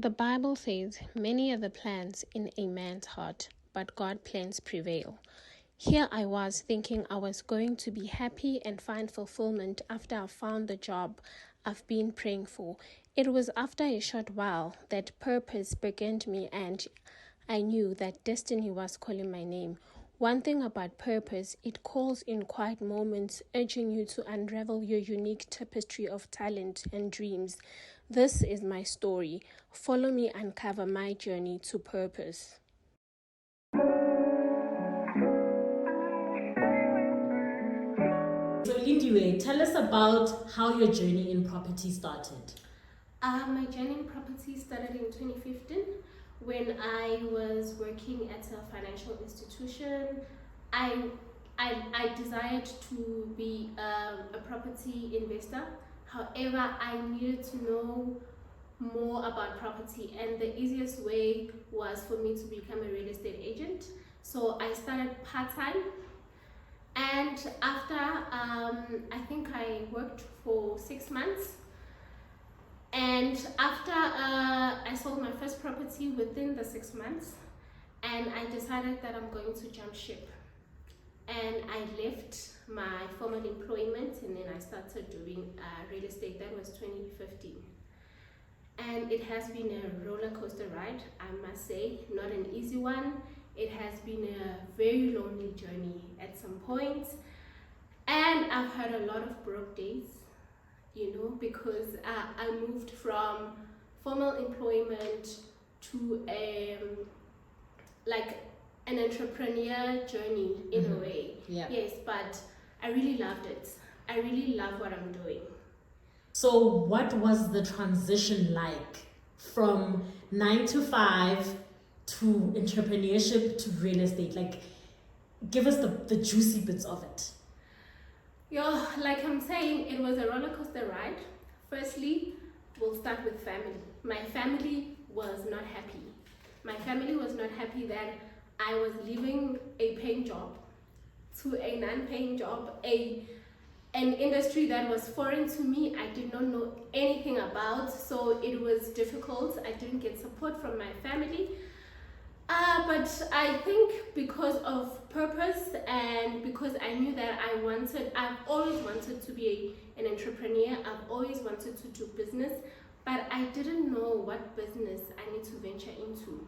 The Bible says, "Many are the plans in a man's heart, but God's plans prevail." Here I was thinking I was going to be happy and find fulfillment after I found the job I've been praying for. It was after a short while that purpose began me, and I knew that destiny was calling my name. One thing about purpose, it calls in quiet moments, urging you to unravel your unique tapestry of talent and dreams. This is my story. Follow me, uncover my journey to purpose. So Lindiwe, tell us about how your journey in property started. My journey in property started in 2015 when I was working at a financial institution. I desired to be a property investor. However, I needed to know more about property, and the easiest way was for me to become a real estate agent. So I started part-time, and after I think I worked for 6 months. And after I sold my first property within the 6 months, and I decided that I'm going to jump ship. And I left my formal employment, and then I started doing real estate. That was 2015. And it has been a roller coaster ride, I must say, not an easy one. It has been a very lonely journey at some points. And I've had a lot of broke days, because I moved from formal employment to an entrepreneur journey in a way. Yeah. Yes, but I really loved it. I really love what I'm doing. So what was the transition like from 9 to 5 to entrepreneurship to real estate? Like, give us the juicy bits of it. Yeah, like I'm saying, it was a roller coaster ride. Firstly, we'll start with family. My family was not happy. My family was not happy that I was leaving a paying job to a non-paying job, an industry that was foreign to me. I did not know anything about, so it was difficult. I didn't get support from my family. But I think because of purpose and because I knew that I've always wanted to be an entrepreneur. I've always wanted to do business, but I didn't know what business I need to venture into.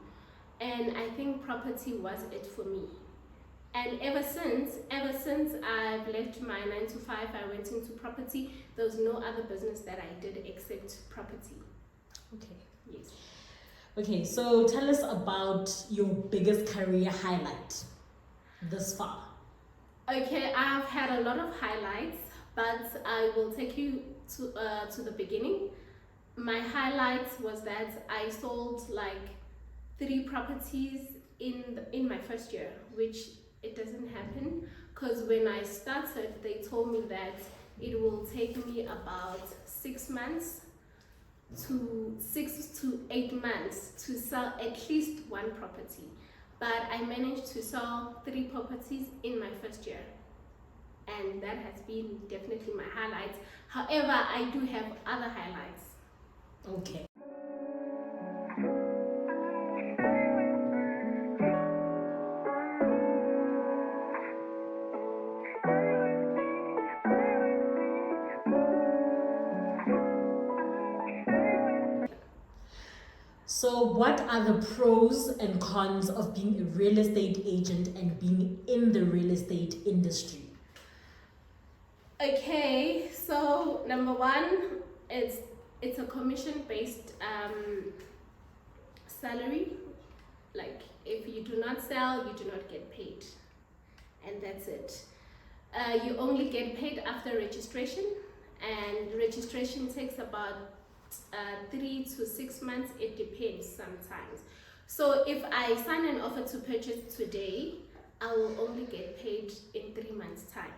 And I think property was it for me. And ever since I've left my 9 to 5, I went into property. There was no other business that I did except property. Okay. Yes. Okay, so tell us about your biggest career highlight this far. Okay, I've had a lot of highlights, but I will take you to the beginning. My highlights was that I sold like 3 properties in my first year, which it doesn't happen, because when I started, they told me that it will take me about 6 to 8 months to sell at least 1 property. But I managed to sell 3 properties in my first year, and that has been definitely my highlights. However, I do have other highlights. Okay. So what are the pros and cons of being a real estate agent and being in the real estate industry? Okay, so number 1, it's a commission-based salary. Like, if you do not sell, you do not get paid, and that's it. You only get paid after registration, and registration takes about 3 to 6 months. It depends sometimes. So if I sign an offer to purchase today, I will only get paid in 3 months' time.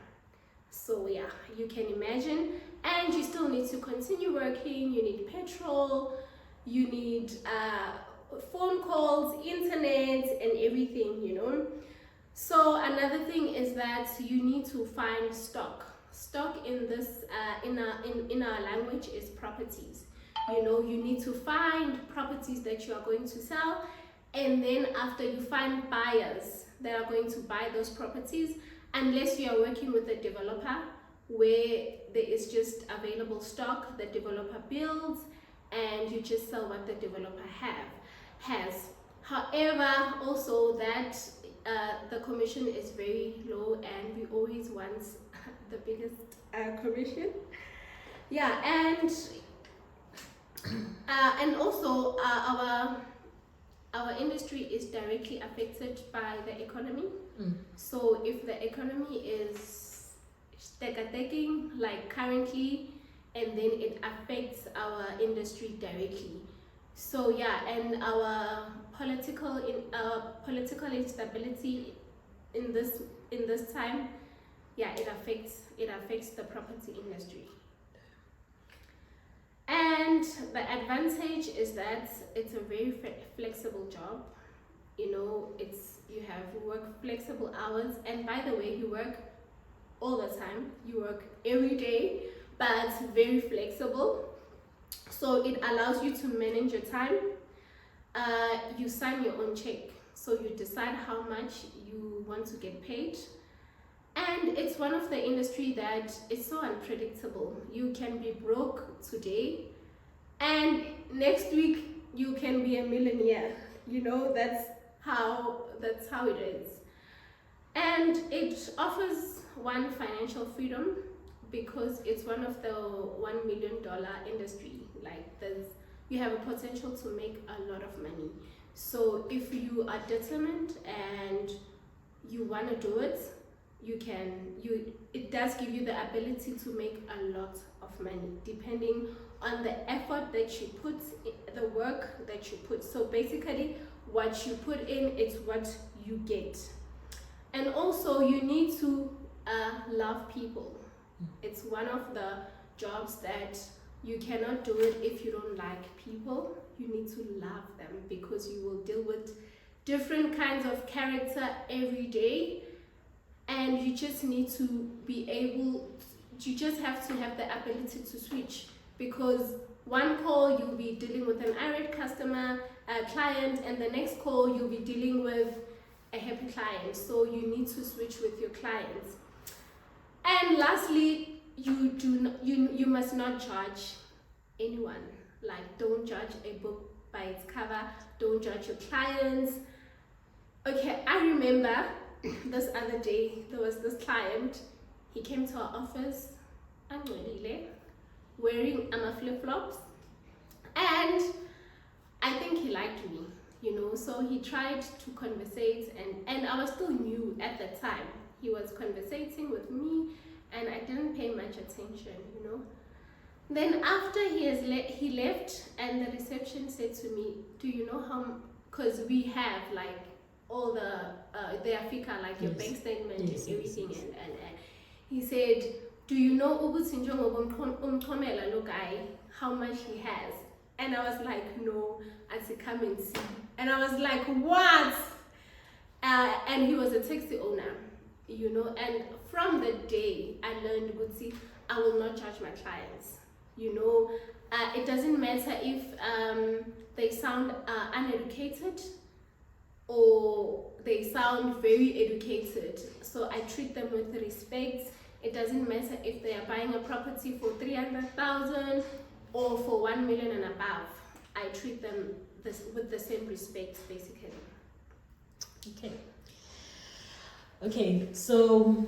So yeah, you can imagine. And you still need to continue working. You need petrol, you need phone calls, internet, and everything. So another thing is that you need to find stock in this in our language is properties. You need to find properties that you are going to sell, and then after you find buyers that are going to buy those properties, unless you are working with a developer where there is just available stock, the developer builds and you just sell what the developer has. However, also that the commission is very low, and we always want the biggest commission. Yeah, and also our industry is directly affected by the economy. So if the economy is stagnating like currently, and then it affects our industry directly. So yeah, and our political instability in this time, yeah, it affects the property industry. And the advantage is that it's a very flexible job. You work flexible hours, and by the way, you work all the time. You work every day, but it's very flexible. So it allows you to manage your time. You sign your own check, so you decide how much you want to get paid. And it's one of the industry that is so unpredictable. You can be broke today, and next week you can be a millionaire. That's how it is. And it offers one financial freedom, because it's one of the $1 million industry. Like you have a potential to make a lot of money. So if you are determined and you want to do it, it does give you the ability to make a lot of money, depending on the effort that you put, the work that you put. So basically, what you put in is what you get. And also, you need to love people. It's one of the jobs that you cannot do it if you don't like people. You need to love them, because you will deal with different kinds of character every day, and you just need to you just have to have the ability to switch, because one call you'll be dealing with an irate customer, a client, and the next call you'll be dealing with a happy client. So you need to switch with your clients. And lastly, you must not judge anyone. Like, don't judge a book by its cover. Don't judge your clients. Okay, I remember this other day there was this client. He came to our office, wearing flip-flops, and I think he liked me, so he tried to conversate, and I was still new at the time. He was conversating with me, and I didn't pay much attention, Then after he left, and the reception said to me, do you know how, because we have like all the Africa, like your bank statement and everything, and he said, do you know how much he has? And I was like, no. I said, come and see. And I was like, what? And he was a taxi owner, and from the day I learned, I will not judge my clients. It doesn't matter if they sound uneducated or they sound very educated. So I treat them with respect. It doesn't matter if they are buying a property for 300,000 or for 1 million and above. I treat them with the same respect, basically. Okay, so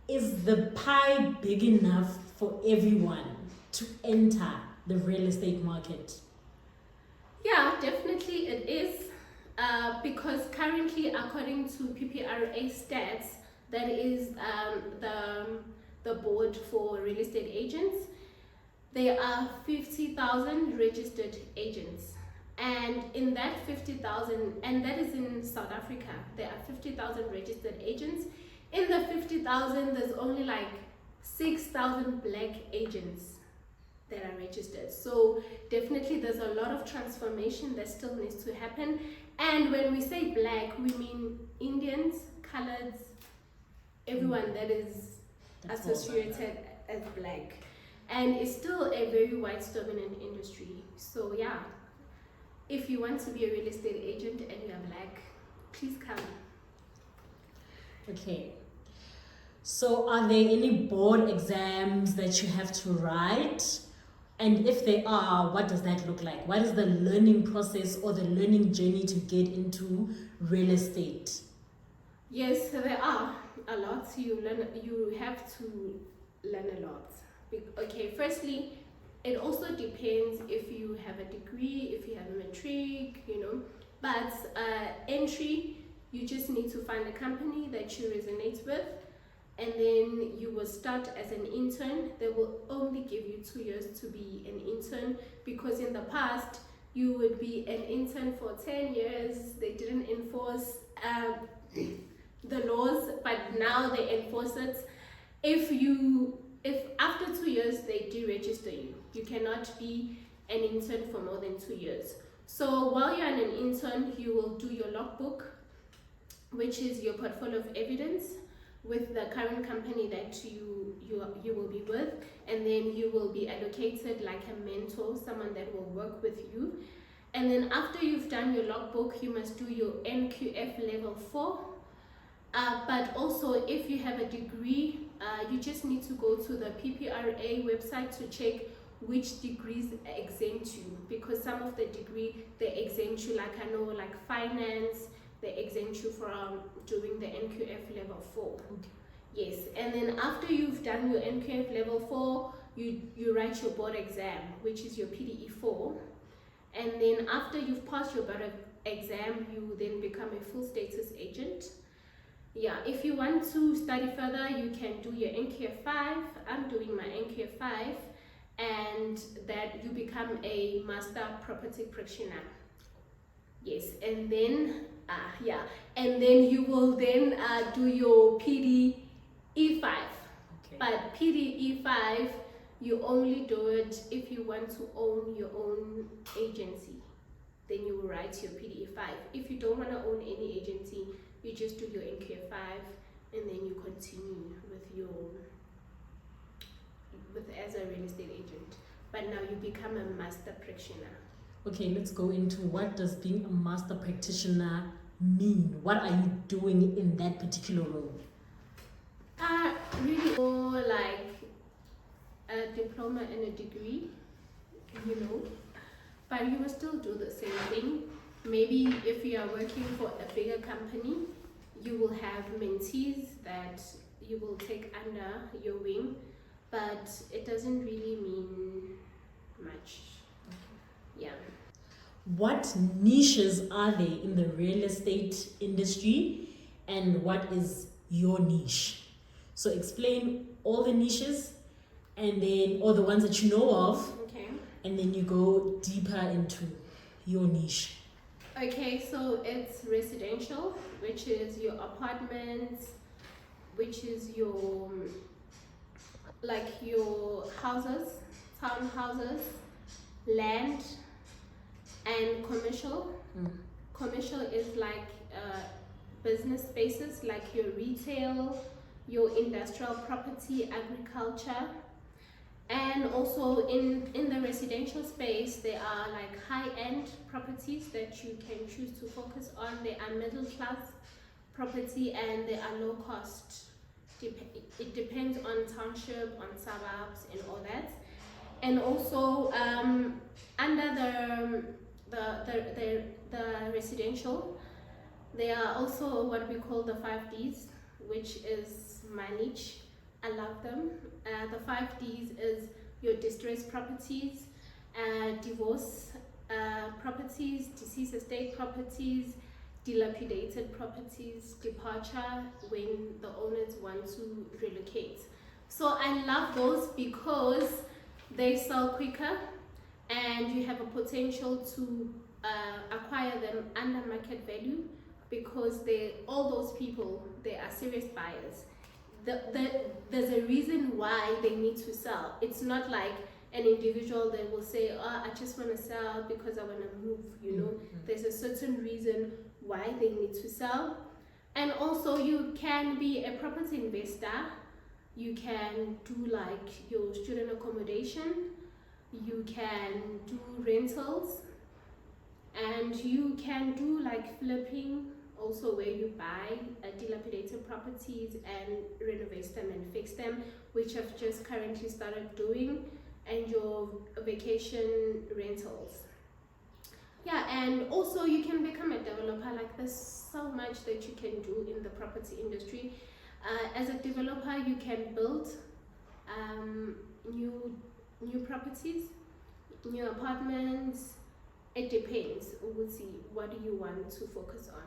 is the pie big enough for everyone to enter the real estate market? Yeah, definitely it is. Because currently, according to PPRA stats, that is the board for real estate agents, there are 50,000 registered agents. And in that 50,000, and that is in South Africa, there are 50,000 registered agents. In the 50,000, there's only like 6,000 black agents that are registered. So definitely there's a lot of transformation that still needs to happen. And when we say black, we mean Indians, coloreds, everyone that is associated as black. and it's still a very white dominant industry. So yeah, if you want to be a real estate agent and you are black, please come. Okay. So are there any board exams that you have to write? And if they are, what does that look like? What is the learning process or the learning journey to get into real estate? Yes, there are a lot. You have to learn a lot. Okay, firstly, it also depends if you have a degree, if you have a matric, But entry, you just need to find a company that you resonate with, and then you will start as an intern. They will only give you 2 years to be an intern, because in the past you would be an intern for 10 years. They didn't enforce the laws, but now they enforce it. If after 2 years they deregister you, you cannot be an intern for more than 2 years. So while you're an intern, you will do your logbook, which is your portfolio of evidence with the current company that you will be with, and then you will be allocated like a mentor, someone that will work with you. And then after you've done your logbook, you must do your NQF level 4. But also, if you have a degree, you just need to go to the PPRA website to check which degrees exempt you, because some of the degree they exempt you, like I know, like finance, they exempt you from doing the NQF level 4. Okay. Yes, and then after you've done your NQF level 4, you write your board exam, which is your PDE 4. And then after you've passed your board exam, you then become a full status agent. Yeah, if you want to study further, you can do your NQF 5. I'm doing my NQF 5, and that you become a master property practitioner. Yes, and then and then you will then do your PDE 5. Okay. But PDE 5, you only do it if you want to own your own agency. Then you will write your PDE 5. If you don't want to own any agency, you just do your NQF 5, and then you continue with as a real estate agent. But now you become a master practitioner. Okay, let's go into what does being a master practitioner mean? What are you doing in that particular role? Really more like a diploma and a degree, but you will still do the same thing. Maybe if you are working for a bigger company, you will have mentees that you will take under your wing, but it doesn't really mean much. Yeah. What niches are there in the real estate industry, and what is your niche? So explain all the niches, and then, or the ones that you know of, Okay. and then you go deeper into your niche. Okay, so it's residential, which is your apartments, which is your houses, townhouses, land, and commercial. Commercial is like business spaces, like your retail, your industrial property, agriculture. And also in the residential space, there are like high-end properties that you can choose to focus on. There are middle-class property, and there are low-cost. It depends on township, on suburbs, and all that. And also under the residential, there are also what we call the 5Ds, which is my niche. I love them. The 5Ds is your distressed properties, divorce properties, deceased estate properties, dilapidated properties, departure when the owners want to relocate. So I love those because they sell quicker, and you have a potential to acquire them under market value, because all those people, they are serious buyers. There's a reason why they need to sell. It's not like an individual that will say, I just want to sell because I want to move, There's a certain reason why they need to sell. And also you can be a property investor You can do like your student accommodation, you can do rentals, and you can do like flipping also, where you buy dilapidated properties and renovate them and fix them, which I've just currently started doing, and your vacation rentals. Yeah, and also you can become a developer. Like, there's so much that you can do in the property industry. As a developer, you can build new properties, new apartments. It depends. We'll see what do you want to focus on.